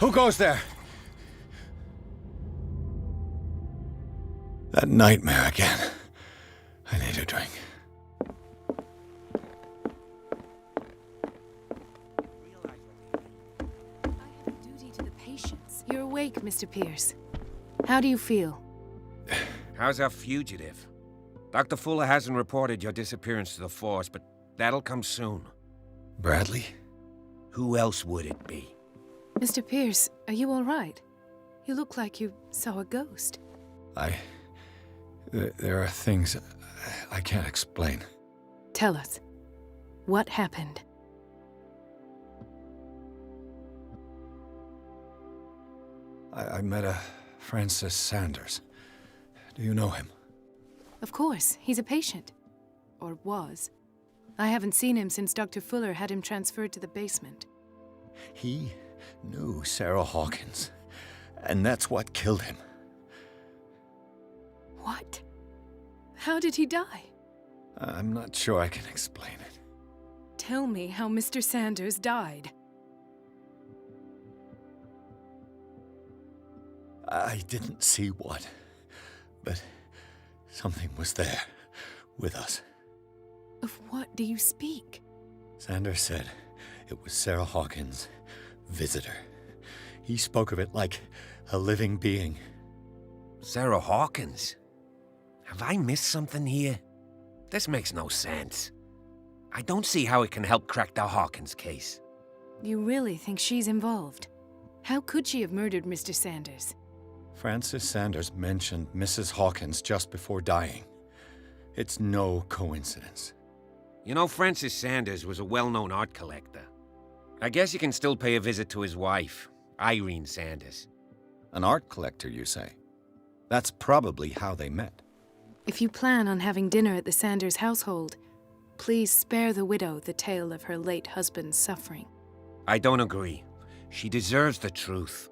Who goes there? That nightmare again. I need a drink. I have a duty to the patients. You're awake, Mr. Pierce. How do you feel? How's our fugitive? Dr. Fuller hasn't reported your disappearance to the force, but that'll come soon. Bradley? Who else would it be? Mr. Pierce, are you all right? You look like you saw a ghost. There are things I can't explain. Tell us. What happened? I met a Francis Sanders. Do you know him? Of course, he's a patient. Or was. I haven't seen him since Dr. Fuller had him transferred to the basement. He knew Sarah Hawkins, and that's what killed him. What? How did he die? I'm not sure I can explain it. Tell me how Mr. Sanders died. I didn't see what, but something was there, with us. Of what do you speak? Sanders said it was Sarah Hawkins' visitor. He spoke of it like a living being. Sarah Hawkins? Have I missed something here? This makes no sense. I don't see how it can help crack the Hawkins case. You really think she's involved? How could she have murdered Mr. Sanders? Francis Sanders mentioned Mrs. Hawkins just before dying. It's no coincidence. You know, Francis Sanders was a well-known art collector. I guess you can still pay a visit to his wife, Irene Sanders. An art collector, you say? That's probably how they met. If you plan on having dinner at the Sanders household, please spare the widow the tale of her late husband's suffering. I don't agree. She deserves the truth.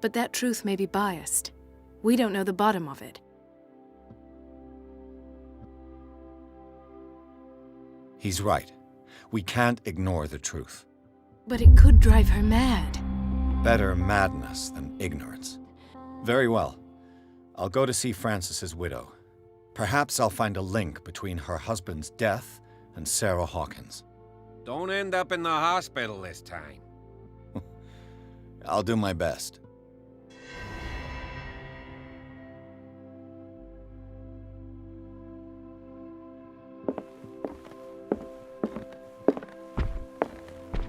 But that truth may be biased. We don't know the bottom of it. He's right. We can't ignore the truth. But it could drive her mad. Better madness than ignorance. Very well. I'll go to see Francis's widow. Perhaps I'll find a link between her husband's death and Sarah Hawkins. Don't end up in the hospital this time. I'll do my best.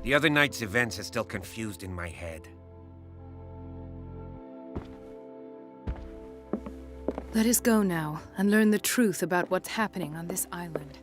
The other night's events are still confused in my head. Let us go now and learn the truth about what's happening on this island.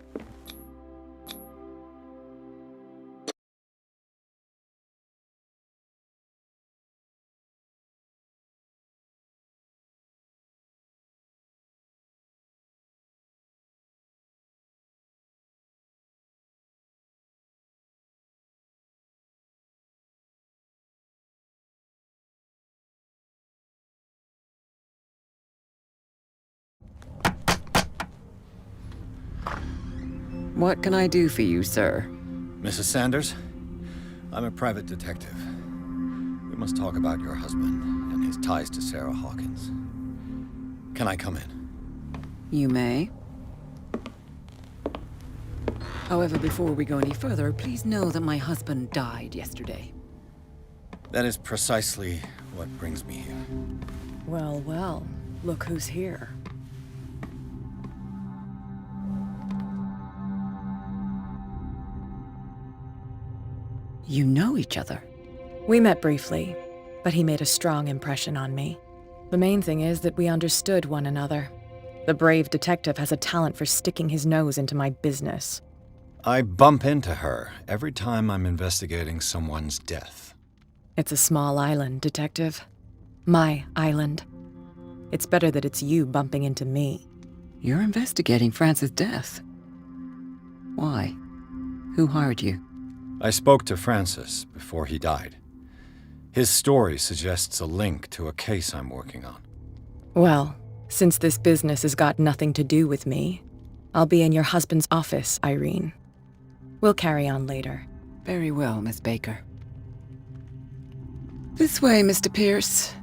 What can I do for you, sir? Mrs. Sanders, I'm a private detective. We must talk about your husband and his ties to Sarah Hawkins. Can I come in? You may. However, before we go any further, please know that my husband died yesterday. That is precisely what brings me here. Well, well, look who's here. You know each other? We met briefly, but he made a strong impression on me. The main thing is that we understood one another. The brave detective has a talent for sticking his nose into my business. I bump into her every time I'm investigating someone's death. It's a small island, Detective. My island. It's better that it's you bumping into me. You're investigating Francis' death. Why? Who hired you? I spoke to Francis before he died. His story suggests a link to a case I'm working on. Well, since this business has got nothing to do with me, I'll be in your husband's office, Irene. We'll carry on later. Very well, Miss Baker. This way, Mr. Pierce.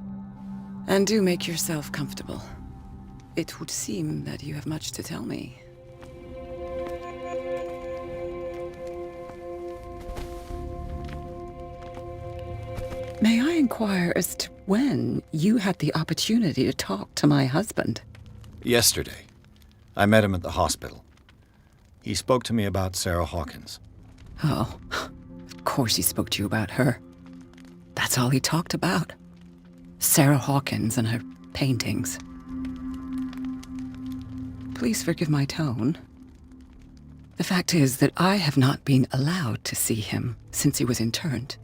And do make yourself comfortable. It would seem that you have much to tell me. May I inquire as to when you had the opportunity to talk to my husband? Yesterday. I met him at the hospital. He spoke to me about Sarah Hawkins. Oh, of course he spoke to you about her. That's all he talked about. Sarah Hawkins and her paintings. Please forgive my tone. The fact is that I have not been allowed to see him since he was interned.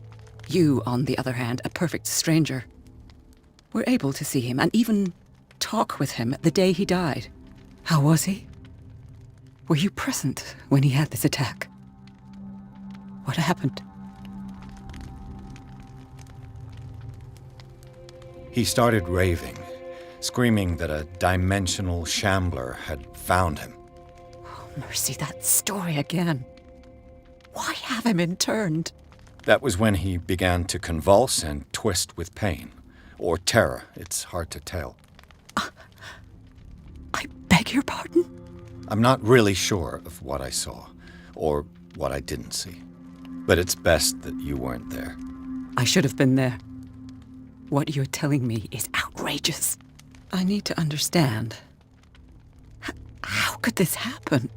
You, on the other hand, a perfect stranger, were able to see him and even talk with him the day he died. How was he? Were you present when he had this attack? What happened? He started raving, screaming that a dimensional shambler had found him. Oh, mercy, that story again. Why have him interned? That was when he began to convulse and twist with pain. Or terror, it's hard to tell. I beg your pardon? I'm not really sure of what I saw, or what I didn't see. But it's best that you weren't there. I should have been there. What you're telling me is outrageous. I need to understand. How could this happen?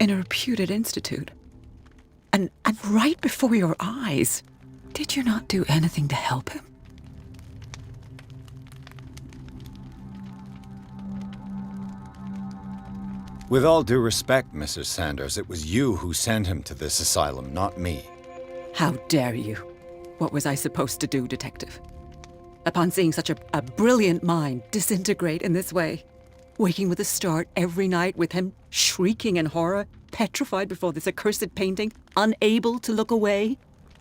In a reputed institute? And right before your eyes. Did you not do anything to help him? With all due respect, Mrs. Sanders, it was you who sent him to this asylum, not me. How dare you? What was I supposed to do, Detective? Upon seeing such a brilliant mind disintegrate in this way, waking with a start every night with him shrieking in horror, petrified before this accursed painting, unable to look away,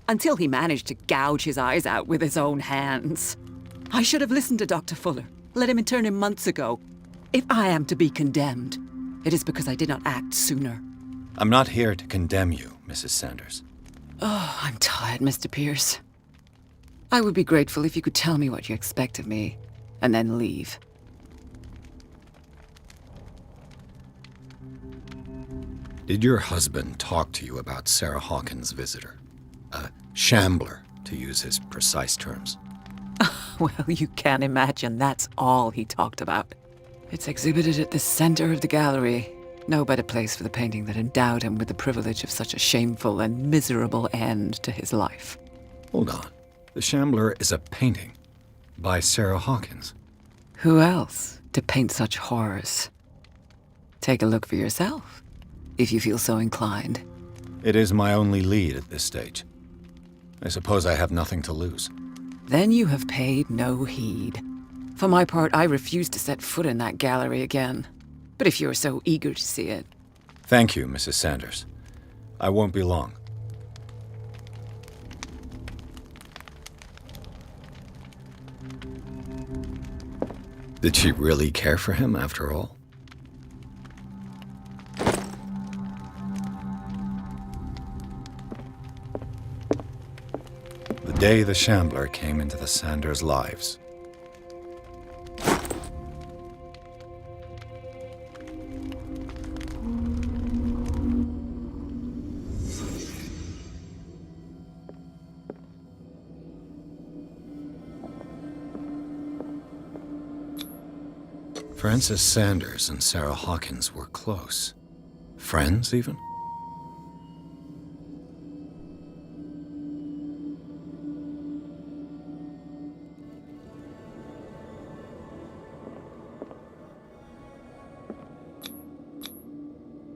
until he managed to gouge his eyes out with his own hands. I should have listened to Dr. Fuller, let him intern him months ago. If I am to be condemned, it is because I did not act sooner. I'm not here to condemn you, Mrs. Sanders. Oh, I'm tired, Mr. Pierce. I would be grateful if you could tell me what you expect of me, and then leave. Did your husband talk to you about Sarah Hawkins' visitor? A shambler, to use his precise terms. Well, you can imagine that's all he talked about. It's exhibited at the center of the gallery. No better place for the painting that endowed him with the privilege of such a shameful and miserable end to his life. Hold on. The Shambler is a painting by Sarah Hawkins. Who else to paint such horrors? Take a look for yourself, if you feel so inclined. It is my only lead at this stage. I suppose I have nothing to lose. Then you have paid no heed. For my part, I refuse to set foot in that gallery again. But if you're so eager to see it... Thank you, Mrs. Sanders. I won't be long. Did she really care for him after all? The day the Shambler came into the Sanders' lives. Francis Sanders and Sarah Hawkins were close. Friends, even?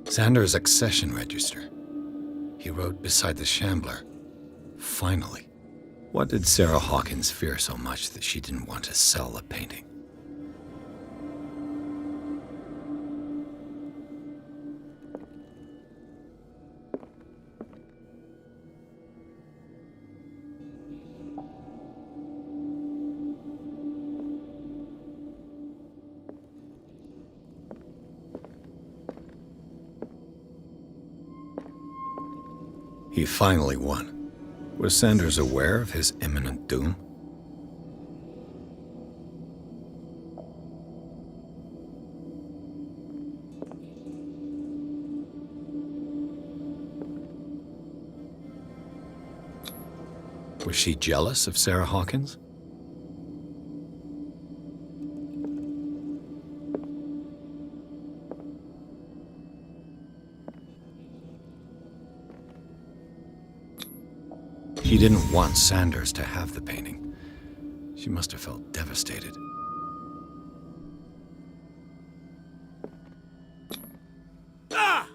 Sanders' accession register. He wrote beside the Shambler, "Finally." What did Sarah Hawkins fear so much that she didn't want to sell the painting? He finally won. Was Sanders aware of his imminent doom? Was she jealous of Sarah Hawkins? He didn't want Sanders to have the painting. She must have felt devastated. Ah!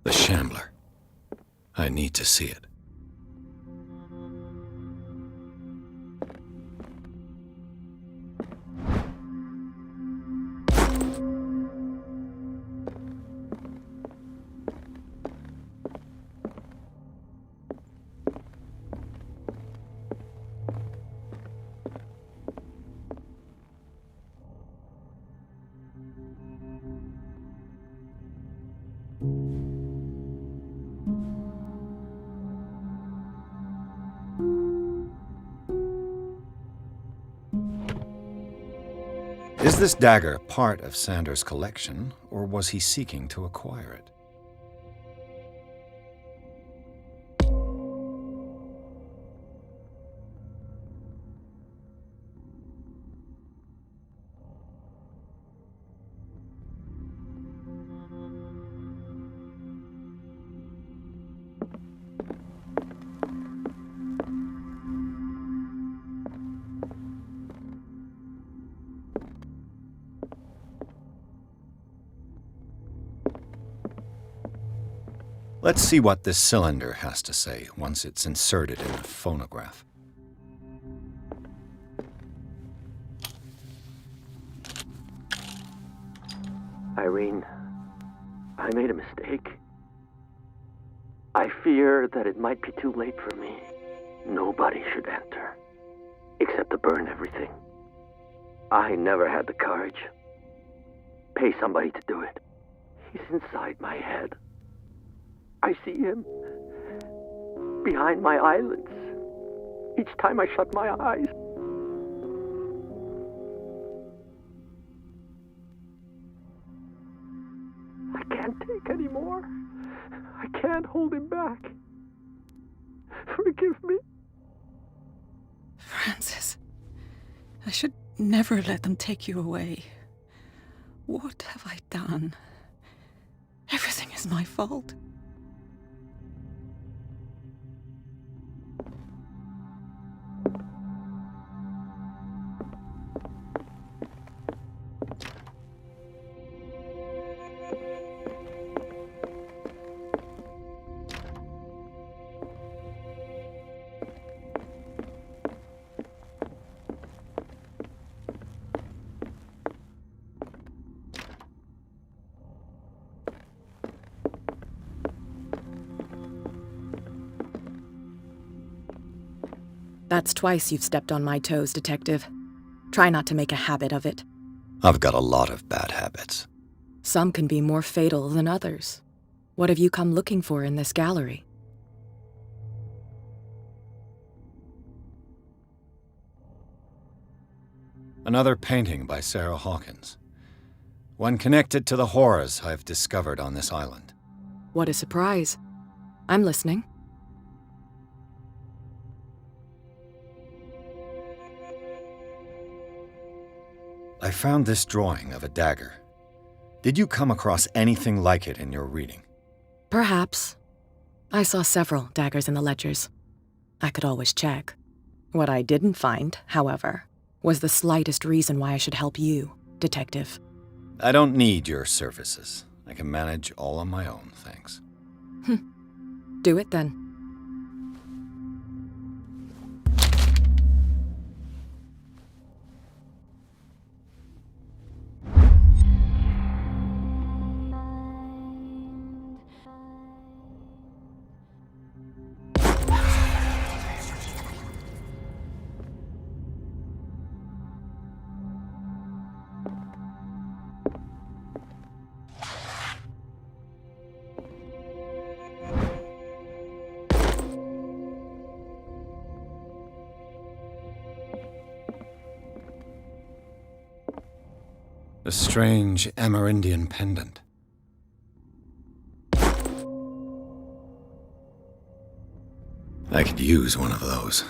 The Shambler. I need to see it. Is this dagger part of Sanders' collection, or was he seeking to acquire it? Let's see what this cylinder has to say once it's inserted in the phonograph. Irene, I made a mistake. I fear that it might be too late for me. Nobody should enter, except to burn everything. I never had the courage. Pay somebody to do it. He's inside my head. I see him behind my eyelids each time I shut my eyes. I can't take any more. I can't hold him back. Forgive me. Francis, I should never let them take you away. What have I done? Everything is my fault. That's twice you've stepped on my toes, Detective. Try not to make a habit of it. I've got a lot of bad habits. Some can be more fatal than others. What have you come looking for in this gallery? Another painting by Sarah Hawkins. One connected to the horrors I've discovered on this island. What a surprise. I'm listening. I found this drawing of a dagger. Did you come across anything like it in your reading? Perhaps. I saw several daggers in the ledgers. I could always check. What I didn't find, however, was the slightest reason why I should help you, Detective. I don't need your services. I can manage all on my own, thanks. Do it then. A strange Amerindian pendant. I could use one of those.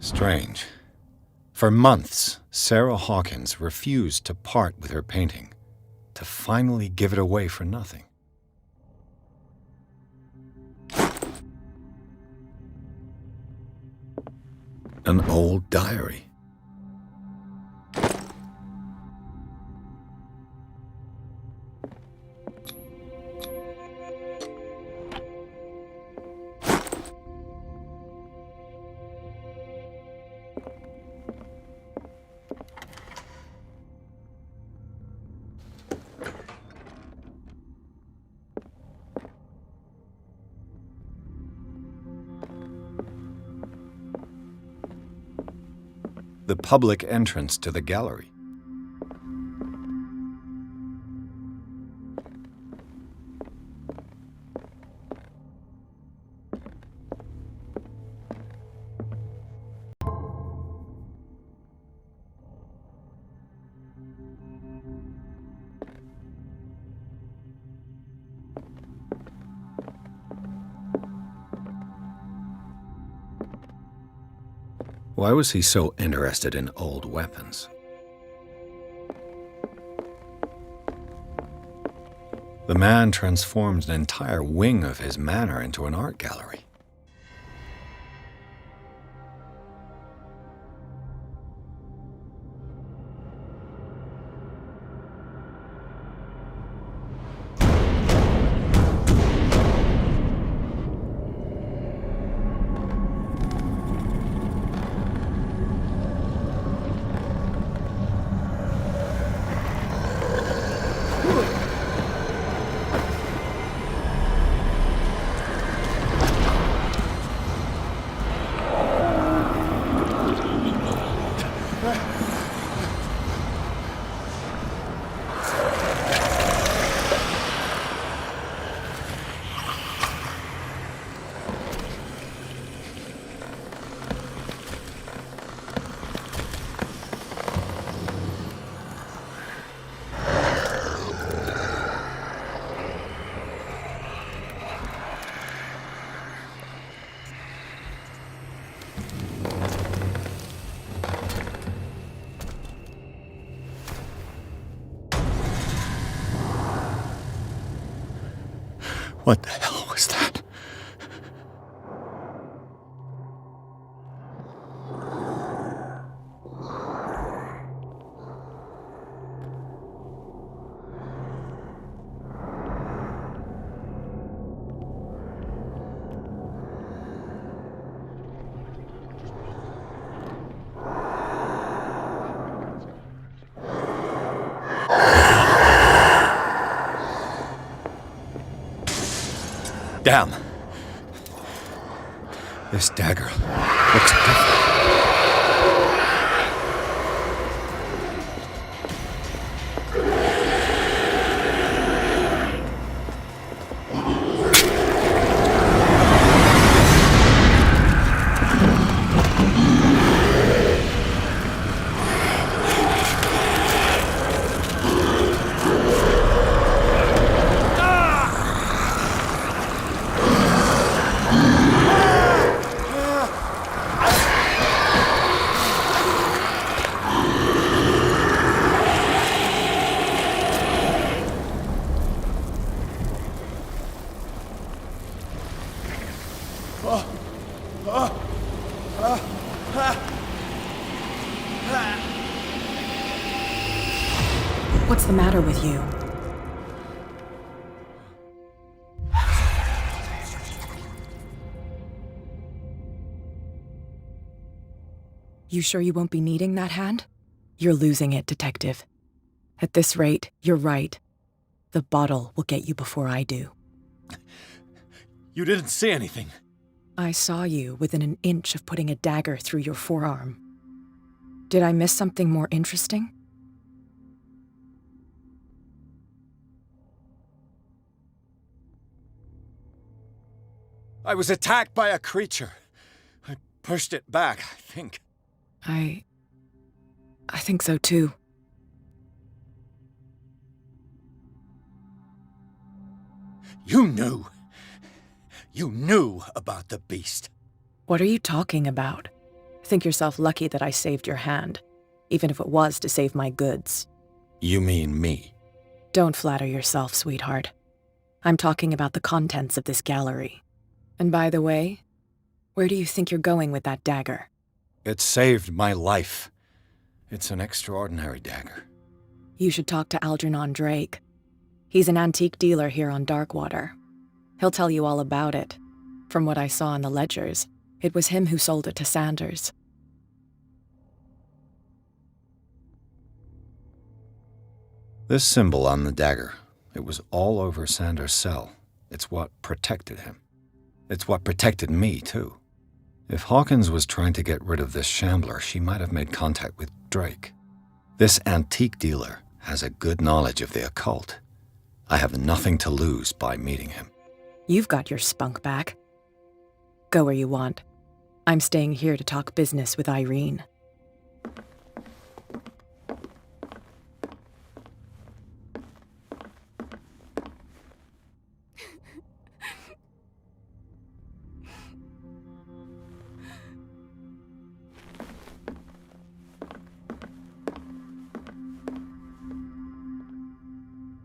Strange. For months, Sarah Hawkins refused to part with her painting, to finally give it away for nothing. An old diary. The public entrance to the gallery. Why was he so interested in old weapons? The man transformed an entire wing of his manor into an art gallery. What the hell was that? Damn. This dagger looks different. What's the matter with you? You sure you won't be needing that hand? You're losing it, Detective. At this rate, you're right. The bottle will get you before I do. You didn't see anything. I saw you within an inch of putting a dagger through your forearm. Did I miss something more interesting? I was attacked by a creature. I pushed it back, I think. I think so too. You knew. You knew about the beast. What are you talking about? Think yourself lucky that I saved your hand, even if it was to save my goods. You mean me? Don't flatter yourself, sweetheart. I'm talking about the contents of this gallery. And by the way, where do you think you're going with that dagger? It saved my life. It's an extraordinary dagger. You should talk to Algernon Drake. He's an antique dealer here on Darkwater. He'll tell you all about it. From what I saw in the ledgers, it was him who sold it to Sanders. This symbol on the dagger, it was all over Sanders' cell. It's what protected him. It's what protected me, too. If Hawkins was trying to get rid of this shambler, she might have made contact with Drake. This antique dealer has a good knowledge of the occult. I have nothing to lose by meeting him. You've got your spunk back. Go where you want. I'm staying here to talk business with Irene.